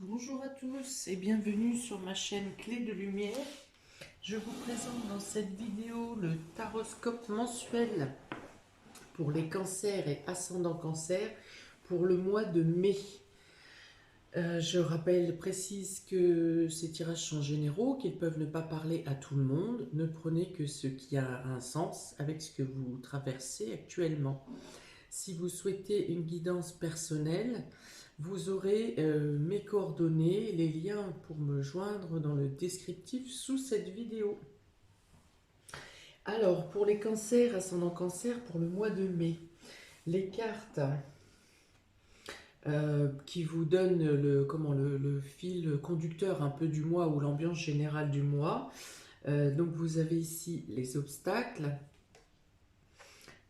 Bonjour à tous et bienvenue sur ma chaîne Clé de Lumière. Je vous présente dans cette vidéo le taroscope mensuel pour les cancers et ascendants cancer pour le mois de mai. Précise que ces tirages sont généraux, qu'ils peuvent ne pas parler à tout le monde. Ne prenez que ce qui a un sens avec ce que vous traversez actuellement. Si vous souhaitez une guidance personnelle, vous aurez mes coordonnées, les liens pour me joindre dans le descriptif sous cette vidéo. Alors, pour les cancers, ascendant cancer, pour le mois de mai, les cartes qui vous donnent le fil conducteur un peu du mois ou l'ambiance générale du mois. Donc, vous avez ici les obstacles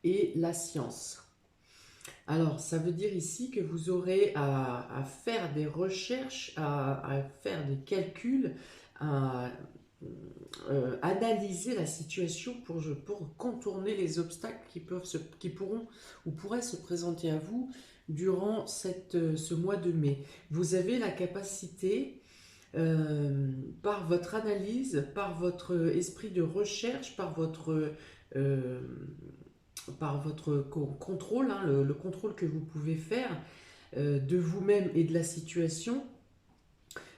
et la science. Alors, ça veut dire ici que vous aurez à faire des recherches, à faire des calculs, à analyser la situation pour contourner les obstacles qui pourront ou pourraient se présenter à vous durant ce mois de mai. Vous avez la capacité, par votre analyse, par votre esprit de recherche, euh, par votre contrôle, hein, le contrôle que vous pouvez faire de vous-même et de la situation,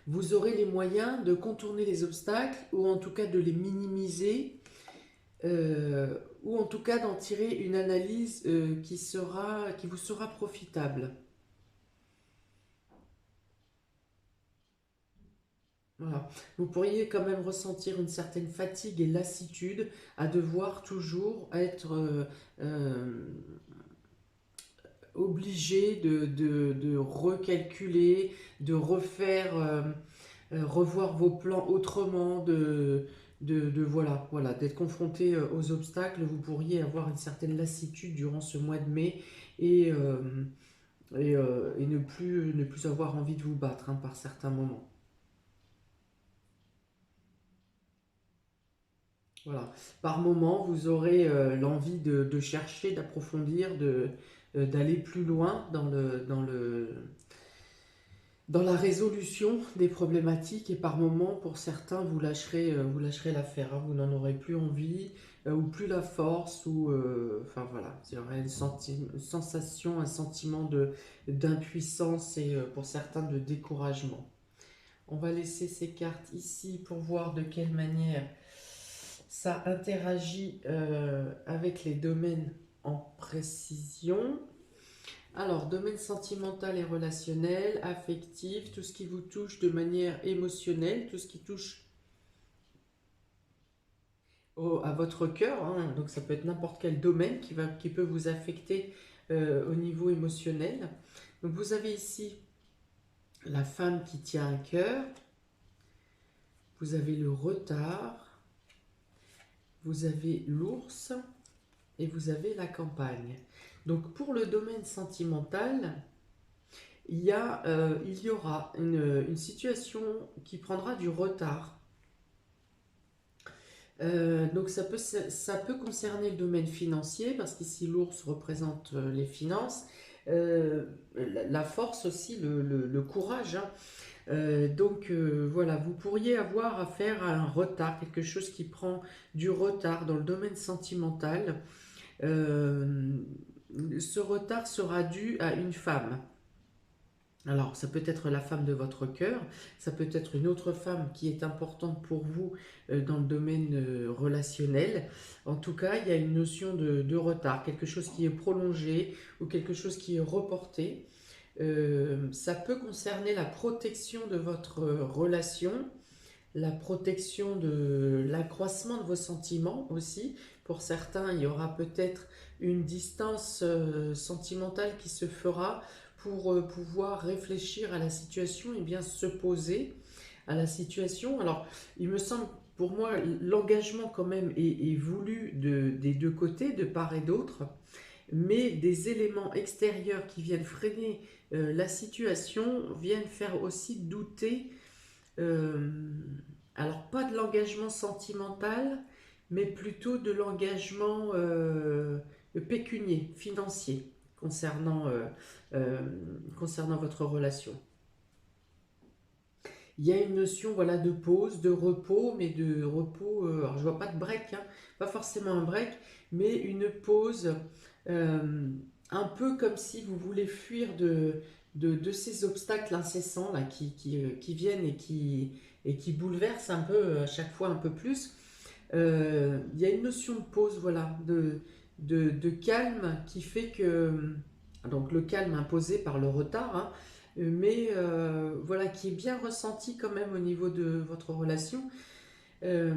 vous aurez les moyens de contourner les obstacles ou en tout cas de les minimiser ou en tout cas d'en tirer une analyse qui vous sera profitable. Voilà. Vous pourriez quand même ressentir une certaine fatigue et lassitude à devoir toujours être obligé de recalculer, de revoir vos plans autrement, d'être confronté aux obstacles. Vous pourriez avoir une certaine lassitude durant ce mois de mai et, et ne plus avoir envie de vous battre, hein, par certains moments. Voilà. Par moment, vous aurez l'envie de chercher, d'approfondir, d'aller plus loin dans la résolution des problématiques, et par moment, pour certains, vous lâcherez l'affaire, hein. Vous n'en aurez plus envie ou plus la force enfin voilà, il y aura une sensation, un sentiment d'impuissance et pour certains de découragement. On va laisser ces cartes ici pour voir de quelle manière ça interagit avec les domaines en précision. Alors, domaine sentimental et relationnel, affectif, tout ce qui vous touche de manière émotionnelle, tout ce qui touche à votre cœur, hein. Donc ça peut être n'importe quel domaine qui peut vous affecter au niveau émotionnel. Donc vous avez ici la femme qui tient un cœur, vous avez le retard, vous avez l'ours et vous avez la campagne. Donc pour le domaine sentimental, il y aura une situation qui prendra du retard. Donc ça peut concerner le domaine financier, parce qu'ici l'ours représente les finances, la force aussi, le courage, hein. Voilà, vous pourriez avoir affaire à un retard, quelque chose qui prend du retard dans le domaine sentimental. Euh, Ce retard sera dû à une femme. Alors, ça peut être la femme de votre cœur, ça peut être une autre femme qui est importante pour vous dans le domaine relationnel. En tout cas, il y a une notion de retard, quelque chose qui est prolongé ou quelque chose qui est reporté. Ça peut concerner la protection de votre relation, la protection de l'accroissement de vos sentiments aussi. Pour certains, il y aura peut-être une distance sentimentale qui se fera pour pouvoir réfléchir à la situation et bien se poser à la situation. Alors, il me semble, pour moi, l'engagement quand même est voulu des deux côtés, de part et d'autre, mais des éléments extérieurs qui viennent freiner la situation viennent faire aussi douter. euh, alors, pas de l'engagement sentimental, mais plutôt de l'engagement pécunier, financier, concernant, euh, concernant votre relation. Il y a une notion, voilà, de pause, de repos, mais de repos, alors je vois pas de break, hein, pas forcément un break, mais une pause, euh, un peu comme si vous voulez fuir de ces obstacles incessants là, qui viennent et qui bouleversent un peu, à chaque fois un peu plus. Il y a une notion de pause, voilà, de calme qui fait que, donc le calme imposé par le retard, hein, mais voilà, qui est bien ressenti quand même au niveau de votre relation. Euh,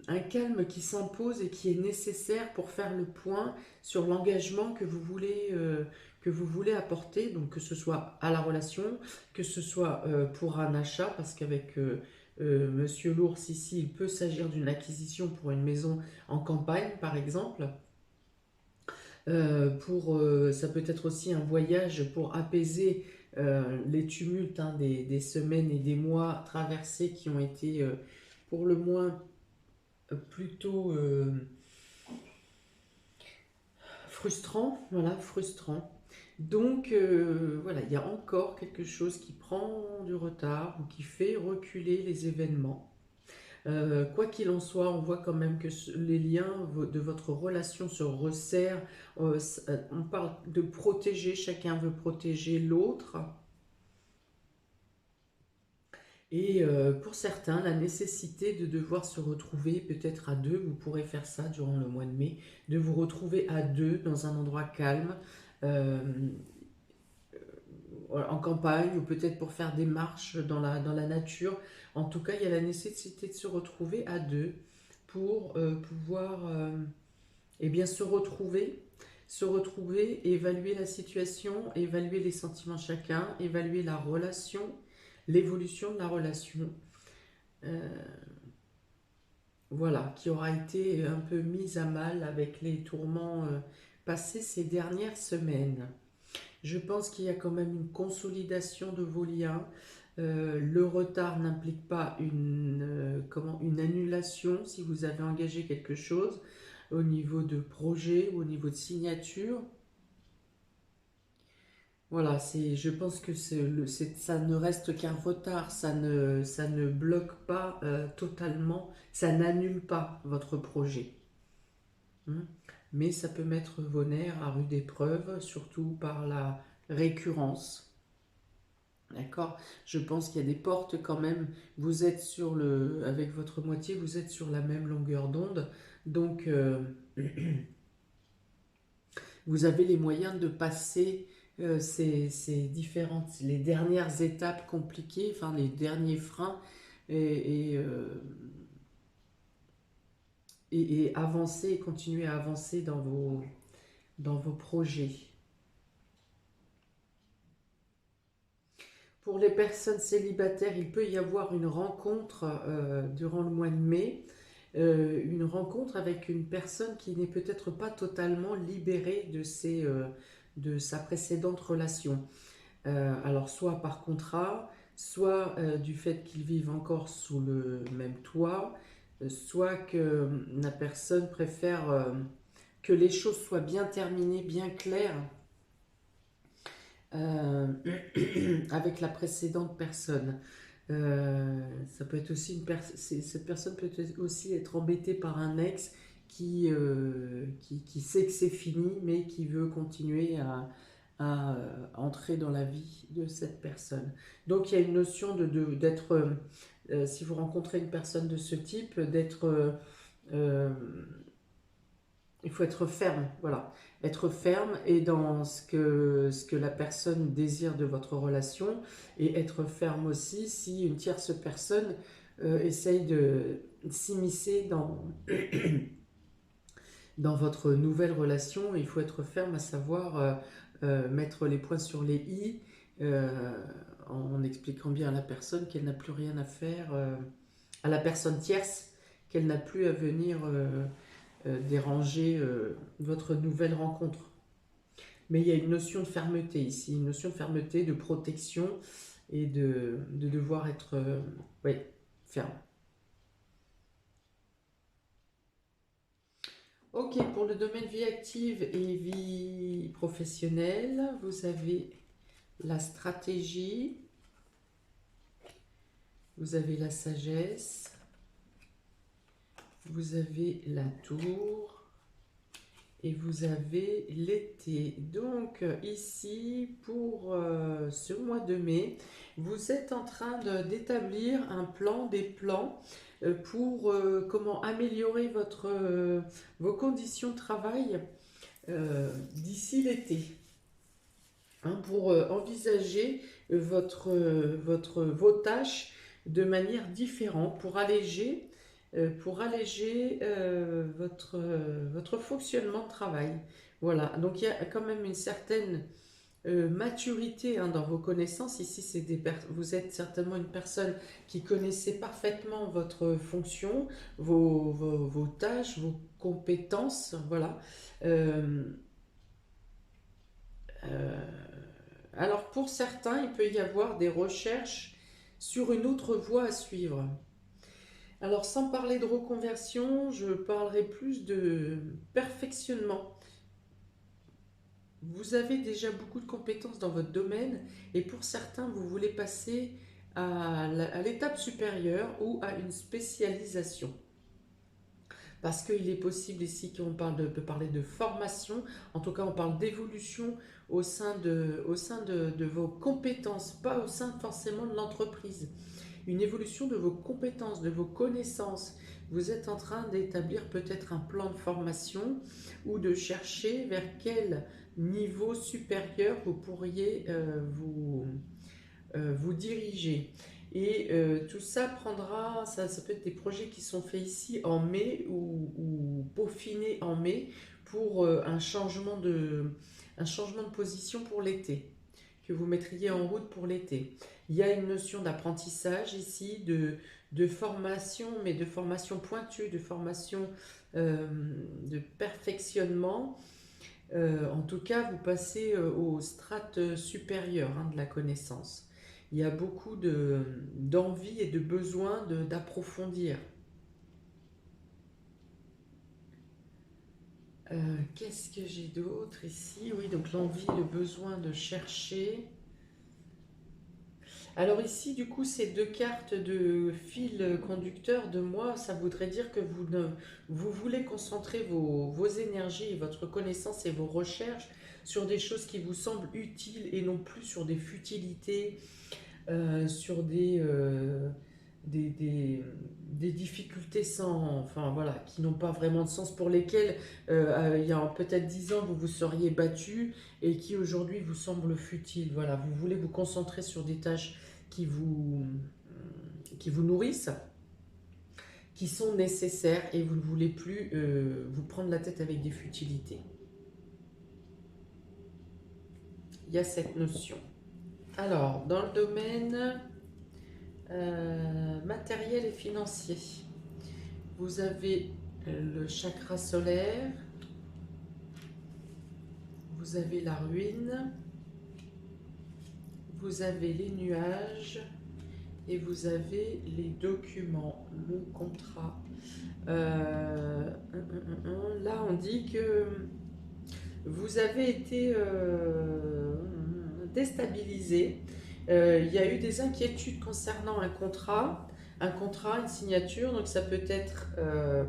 un calme qui s'impose et qui est nécessaire pour faire le point sur l'engagement que vous voulez apporter, donc que ce soit à la relation, que ce soit pour un achat, parce qu'avec Monsieur l'ours ici, il peut s'agir d'une acquisition pour une maison en campagne, par exemple. Ça peut être aussi un voyage pour apaiser les tumultes, hein, des semaines et des mois traversés qui ont été pour le moins plutôt frustrant, voilà, frustrant. Donc voilà, il y a encore quelque chose qui prend du retard ou qui fait reculer les événements. Quoi qu'il en soit, on voit quand même que les liens de votre relation se resserrent. On parle de protéger, chacun veut protéger l'autre. Et pour certains, la nécessité de devoir se retrouver peut-être à deux, vous pourrez faire ça durant le mois de mai, de vous retrouver à deux dans un endroit calme, euh, en campagne ou peut-être pour faire des marches dans la nature. En tout cas, il y a la nécessité de se retrouver à deux pour pouvoir eh bien, se retrouver, évaluer la situation, évaluer les sentiments de chacun, évaluer la relation, l'évolution de la relation. Euh, voilà, qui aura été un peu mise à mal avec les tourments passés ces dernières semaines. Je pense qu'il y a quand même une consolidation de vos liens. Le retard n'implique pas une annulation si vous avez engagé quelque chose au niveau de projet ou au niveau de signature. Voilà, je pense que ça ne reste qu'un retard, ça ne bloque pas totalement, ça n'annule pas votre projet, hein. Mais ça peut mettre vos nerfs à rude épreuve, surtout par la récurrence. D'accord? Je pense qu'il y a des portes quand même. Vous êtes avec votre moitié, vous êtes sur la même longueur d'onde. Donc, vous avez les moyens de passer ces les dernières étapes compliquées, enfin les derniers freins et avancer, continuer à avancer dans vos projets. Pour les personnes célibataires, il peut y avoir une rencontre durant le mois de mai, une rencontre avec une personne qui n'est peut-être pas totalement libérée de sa précédente relation. Alors soit par contrat, soit du fait qu'ils vivent encore sous le même toit, soit que la personne préfère que les choses soient bien terminées, bien claires euh, avec la précédente personne. Ça peut être aussi cette personne peut aussi être embêtée par un ex qui sait que c'est fini, mais qui veut continuer à entrer dans la vie de cette personne. Donc il y a une notion d'être, si vous rencontrez une personne de ce type, euh, il faut être ferme, voilà. Être ferme et dans ce que la personne désire de votre relation et être ferme aussi si une tierce personne essaye de s'immiscer dans votre nouvelle relation. Il faut être ferme à savoir mettre les points sur les i euh, en expliquant bien à la personne qu'elle n'a plus rien à faire, à la personne tierce, qu'elle n'a plus à venir déranger votre nouvelle rencontre. Mais il y a une notion de fermeté ici, une notion de fermeté, de protection et de devoir être ouais, ferme. Ok, pour le domaine vie active et vie professionnelle, vous avez la stratégie, vous avez la sagesse, vous avez la tour et vous avez l'été. Donc ici, pour ce mois de mai, vous êtes en train d'établir un plan, des plans pour comment améliorer vos conditions de travail d'ici l'été. Hein, pour envisager vos tâches de manière différente, pour alléger votre fonctionnement de travail. Voilà, donc il y a quand même une certaine maturité hein, dans vos connaissances. Ici, vous êtes certainement une personne qui connaissait parfaitement votre fonction, vos tâches, vos compétences. Voilà. Euh, euh, alors pour certains, il peut y avoir des recherches sur une autre voie à suivre. Alors sans parler de reconversion, je parlerai plus de perfectionnement. Vous avez déjà beaucoup de compétences dans votre domaine et pour certains, vous voulez passer à l'étape supérieure ou à une spécialisation. Parce qu'il est possible ici qu'on peut parler de formation, en tout cas on parle d'évolution au sein de vos compétences, pas au sein forcément de l'entreprise. Une évolution de vos compétences, de vos connaissances. Vous êtes en train d'établir peut-être un plan de formation ou de chercher vers quel niveau supérieur vous pourriez vous diriger. Et tout ça prendra, ça peut être des projets qui sont faits ici en mai ou peaufinés en mai pour un changement de position pour l'été, que vous mettriez en route pour l'été. Il y a une notion d'apprentissage ici, de formation, mais de formation pointue, de formation de perfectionnement. En tout cas, vous passez aux strates supérieures hein, de la connaissance. Il y a beaucoup d'envie et de besoin d'approfondir. Qu'est-ce que j'ai d'autre ici? Oui, donc l'envie, le besoin de chercher. Alors ici, du coup, ces deux cartes de fil conducteur de moi, ça voudrait dire que vous voulez concentrer vos énergies, votre connaissance et vos recherches sur des choses qui vous semblent utiles et non plus sur des futilités, sur des difficultés enfin voilà, qui n'ont pas vraiment de sens, pour lesquelles il y a peut-être 10 ans vous vous seriez battu et qui aujourd'hui vous semblent futiles. Voilà, vous voulez vous concentrer sur des tâches qui vous nourrissent, qui sont nécessaires et vous ne voulez plus vous prendre la tête avec des futilités. Il y a cette notion. Alors, dans le domaine matériel et financier, vous avez le chakra solaire, vous avez la ruine, vous avez les nuages et vous avez les documents, le contrat. Là, on dit que vous avez été déstabilisé. Il y a eu des inquiétudes concernant un contrat, une signature, donc ça peut être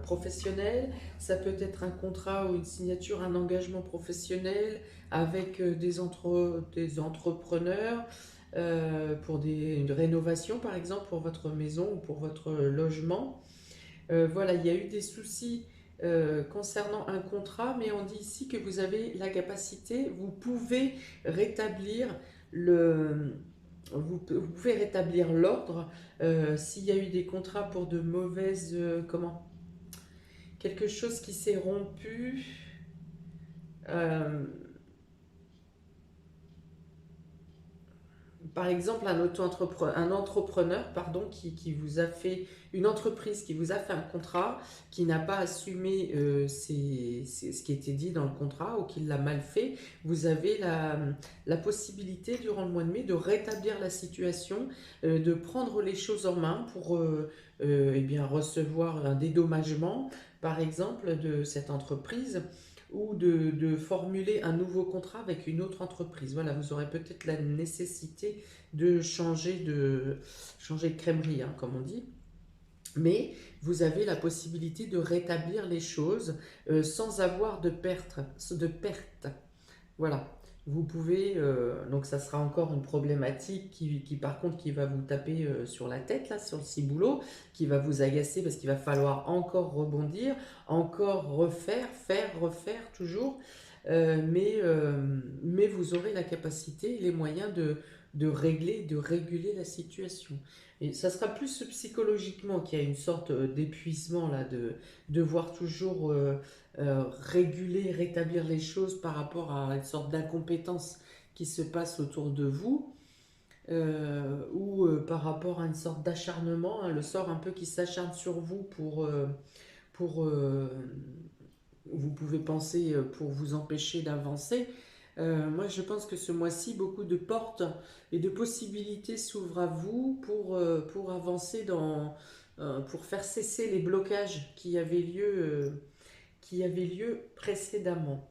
professionnel, ça peut être un contrat ou une signature, un engagement professionnel avec des entrepreneurs pour une rénovation par exemple pour votre maison ou pour votre logement. Voilà, il y a eu des soucis concernant un contrat, mais on dit ici que vous avez la capacité, vous pouvez rétablir vous pouvez rétablir l'ordre s'il y a eu des contrats pour de mauvaises... quelque chose qui s'est rompu. Par exemple, un entrepreneur pardon, qui vous a fait une entreprise, qui vous a fait un contrat, qui n'a pas assumé ce qui était dit dans le contrat ou qui l'a mal fait, vous avez la possibilité durant le mois de mai de rétablir la situation, de prendre les choses en main pour eh bien, recevoir un dédommagement, par exemple, de cette entreprise ou de formuler un nouveau contrat avec une autre entreprise. Voilà, vous aurez peut-être la nécessité de changer de crèmerie, hein, comme on dit. Mais vous avez la possibilité de rétablir les choses sans avoir de perte. Voilà. Vous pouvez, donc ça sera encore une problématique par contre, qui va vous taper sur la tête, là, sur le ciboulot, qui va vous agacer parce qu'il va falloir encore rebondir, encore refaire, faire, refaire toujours. Mais vous aurez la capacité, les moyens de régler, de réguler la situation. Et ça sera plus psychologiquement qu'il y a une sorte d'épuisement là, de voir toujours réguler, rétablir les choses par rapport à une sorte d'incompétence qui se passe autour de vous, ou par rapport à une sorte d'acharnement, hein, le sort un peu qui s'acharne sur vous pour vous pouvez penser pour vous empêcher d'avancer. Moi, je pense que ce mois-ci, beaucoup de portes et de possibilités s'ouvrent à vous pour avancer pour faire cesser les blocages qui avaient lieu précédemment.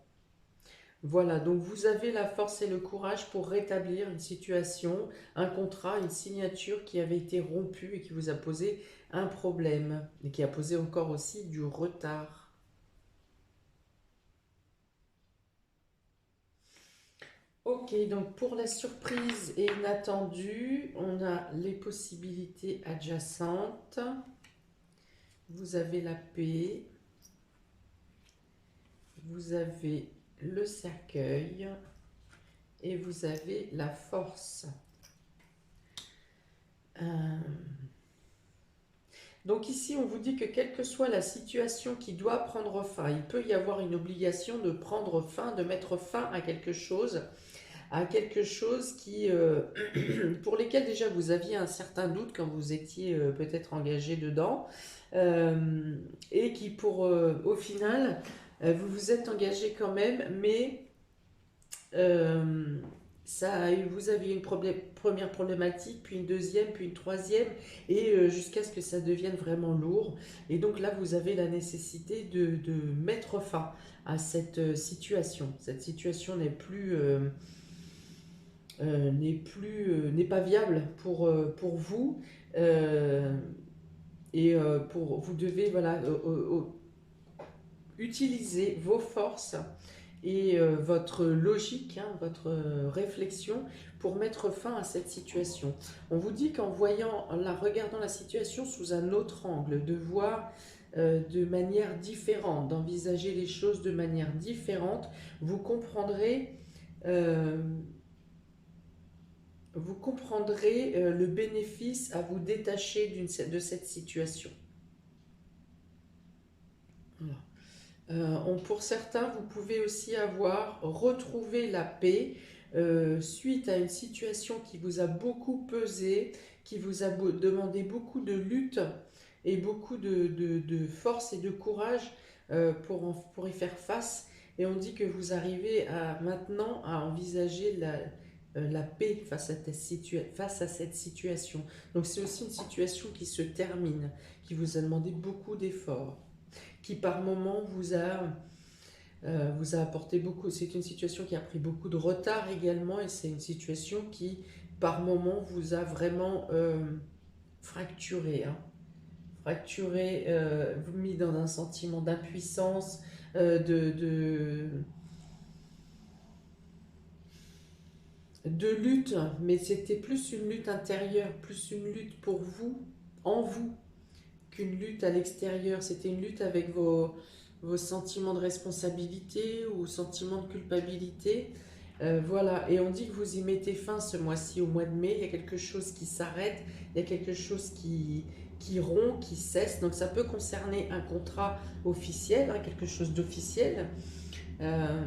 Voilà, donc vous avez la force et le courage pour rétablir une situation, un contrat, une signature qui avait été rompue et qui vous a posé un problème et qui a posé encore aussi du retard. Ok, donc pour la surprise et inattendue, on a les possibilités adjacentes. Vous avez la paix, vous avez le cercueil et vous avez la force. Donc ici, on vous dit que quelle que soit la situation qui doit prendre fin, il peut y avoir une obligation de prendre fin, de mettre fin à quelque chose pour lesquels déjà vous aviez un certain doute quand vous étiez peut-être engagé dedans, et qui au final, vous vous êtes engagé quand même, mais euh, vous aviez une première problématique, puis une deuxième, puis une troisième, et jusqu'à ce que ça devienne vraiment lourd. Et donc là, vous avez la nécessité de mettre fin à cette situation. Cette situation n'est pas viable pour vous, et vous devez voilà, utiliser vos forces et votre logique, hein, votre réflexion pour mettre fin à cette situation. On vous dit qu'en regardant la situation sous un autre angle, de voir de manière différente, d'envisager les choses de manière différente, vous comprendrez, euh, le bénéfice à vous détacher de cette situation. Voilà. Pour certains, vous pouvez aussi avoir retrouvé la paix suite à une situation qui vous a beaucoup pesé, qui vous a demandé beaucoup de lutte et beaucoup de force et de courage pour y faire face. Et on dit que vous arrivez maintenant à envisager la paix face à cette situation. Donc c'est aussi une situation qui se termine, qui vous a demandé beaucoup d'efforts, qui par moment vous a apporté beaucoup. C'est une situation qui a pris beaucoup de retard également, et c'est une situation qui par moment vous a vraiment fracturé, hein. Fracturé, mis dans un sentiment d'impuissance, de lutte, mais c'était plus une lutte intérieure, plus une lutte pour vous, en vous, qu'une lutte à l'extérieur. C'était une lutte avec vos sentiments de responsabilité ou sentiments de culpabilité. Voilà, et on dit que vous y mettez fin ce mois-ci, au mois de mai. Il y a quelque chose qui s'arrête, il y a quelque chose qui rompt, qui cesse. Donc ça peut concerner un contrat officiel, hein, quelque chose d'officiel. Euh,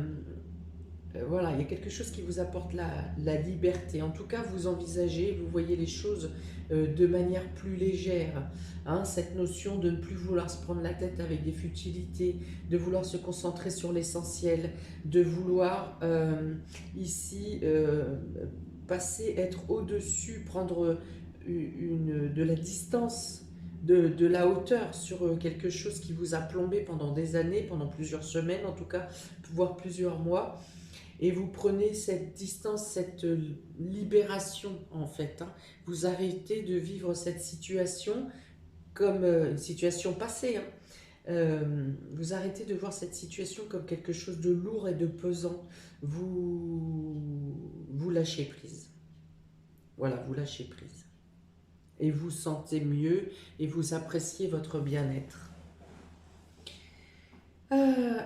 voilà, il y a quelque chose qui vous apporte la liberté. En tout cas, vous envisagez, vous voyez les choses de manière plus légère, hein, cette notion de ne plus vouloir se prendre la tête avec des futilités, de vouloir se concentrer sur l'essentiel, de vouloir ici être au-dessus, prendre de la distance de la hauteur sur quelque chose qui vous a plombé pendant des années, pendant plusieurs semaines en tout cas, voire plusieurs mois. Et vous prenez cette distance, cette libération en fait, hein. Vous arrêtez de vivre cette situation comme une situation passée, hein. Vous arrêtez de voir cette situation comme quelque chose de lourd et de pesant. Vous lâchez prise. Voilà, vous lâchez prise. Et vous sentez mieux et vous appréciez votre bien-être.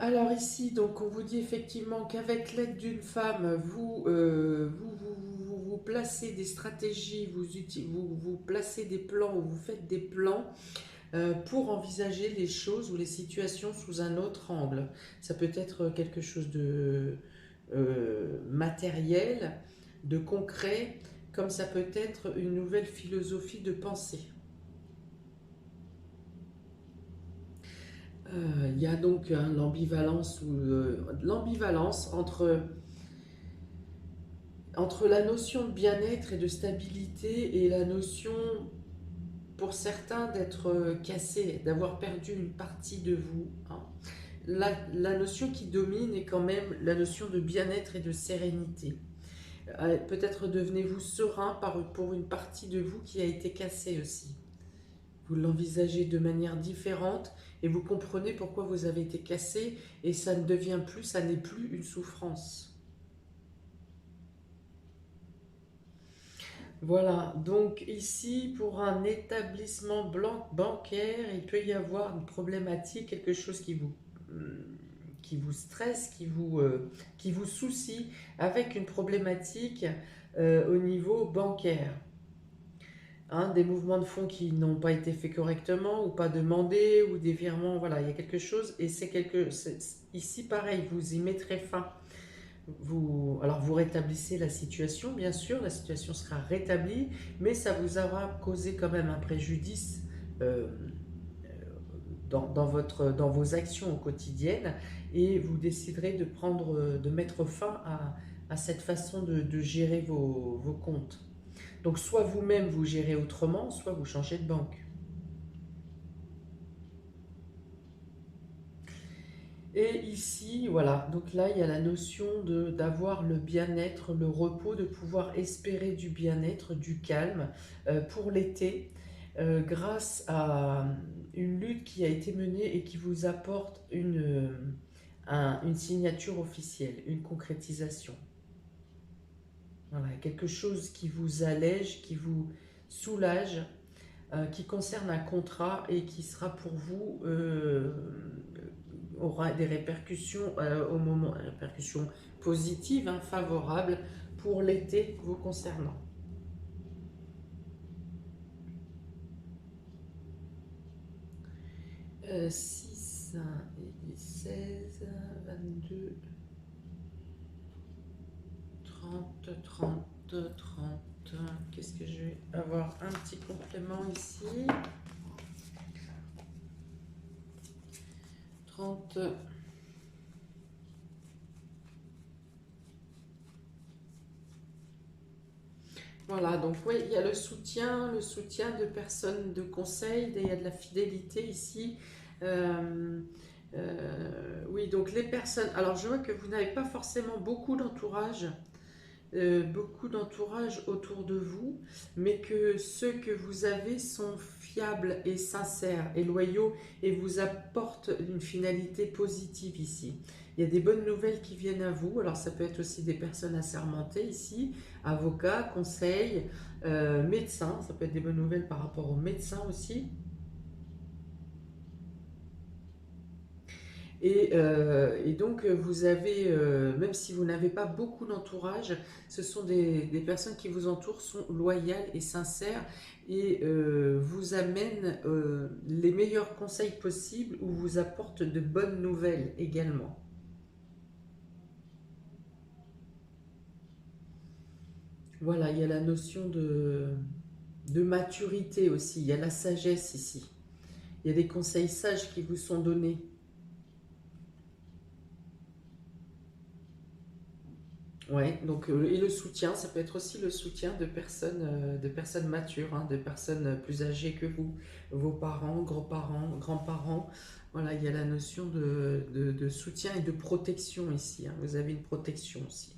Alors ici, donc on vous dit effectivement qu'avec l'aide d'une femme, vous placez des stratégies, vous placez des plans ou vous faites des plans pour envisager les choses ou les situations sous un autre angle. Ça peut être quelque chose de matériel, de concret, comme ça peut être une nouvelle philosophie de pensée. Il y a donc l'ambivalence entre la notion de bien-être et de stabilité et la notion, pour certains, d'être cassé, d'avoir perdu une partie de vous, hein. La notion qui domine est quand même la notion de bien-être et de sérénité. Peut-être devenez-vous serein pour une partie de vous qui a été cassée aussi. Vous l'envisagez de manière différente et vous comprenez pourquoi vous avez été cassé et ça n'est plus une souffrance. Voilà, donc ici, pour un établissement bancaire, il peut y avoir une problématique, quelque chose qui vous stresse, qui vous soucie, avec une problématique au niveau bancaire. Hein, des mouvements de fonds qui n'ont pas été faits correctement ou pas demandés, ou des virements, voilà, il y a quelque chose, et ici pareil, vous y mettrez fin. Alors vous rétablissez la situation, bien sûr, la situation sera rétablie, mais ça vous aura causé quand même un préjudice euh, dans vos actions quotidiennes, et vous déciderez de mettre fin à cette façon de gérer vos comptes. Donc soit vous-même vous gérez autrement, soit vous changez de banque. Et ici, voilà, donc là, il y a la notion d'avoir le bien-être, le repos, de pouvoir espérer du bien-être, du calme pour l'été, grâce à une lutte qui a été menée et qui vous apporte une signature officielle, une concrétisation. Voilà, quelque chose qui vous allège, qui vous soulage, qui concerne un contrat et qui sera pour vous aura des répercussions répercussions positives, hein, favorables pour l'été vous concernant. 6 et 16, 22, 30, 30, 30. Qu'est-ce que je vais avoir un petit complément ici. 30. Voilà, donc oui, il y a le soutien de personnes de conseil, il y a de la fidélité ici. Oui, donc les personnes. Alors je vois que vous n'avez pas forcément beaucoup d'entourage autour de vous, mais que ceux que vous avez sont fiables et sincères et loyaux et vous apportent une finalité positive ici. Il y a des bonnes nouvelles qui viennent à vous, alors ça peut être aussi des personnes assermentées ici, avocats, conseils, médecins, ça peut être des bonnes nouvelles par rapport aux médecins aussi. Et donc, vous avez, même si vous n'avez pas beaucoup d'entourage, ce sont des personnes qui vous entourent, sont loyales et sincères et vous amènent les meilleurs conseils possibles ou vous apportent de bonnes nouvelles également. Voilà, il y a la notion de maturité aussi, il y a la sagesse ici. Il y a des conseils sages qui vous sont donnés. Ouais, donc et le soutien, ça peut être aussi le soutien de personnes matures, hein, de personnes plus âgées que vous, vos parents, grands-parents, grands-parents. Voilà, il y a la notion de soutien et de protection ici, hein. Vous avez une protection aussi.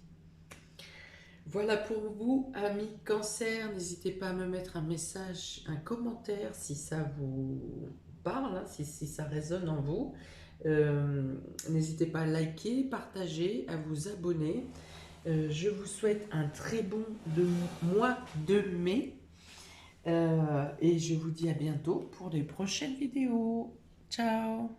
Voilà pour vous, amis Cancer. N'hésitez pas à me mettre un message, un commentaire si ça vous parle, hein, si ça résonne en vous. Euh, N'hésitez pas à liker, partager, à vous abonner. Je vous souhaite un très bon mois de mai et je vous dis à bientôt pour les prochaines vidéos. Ciao!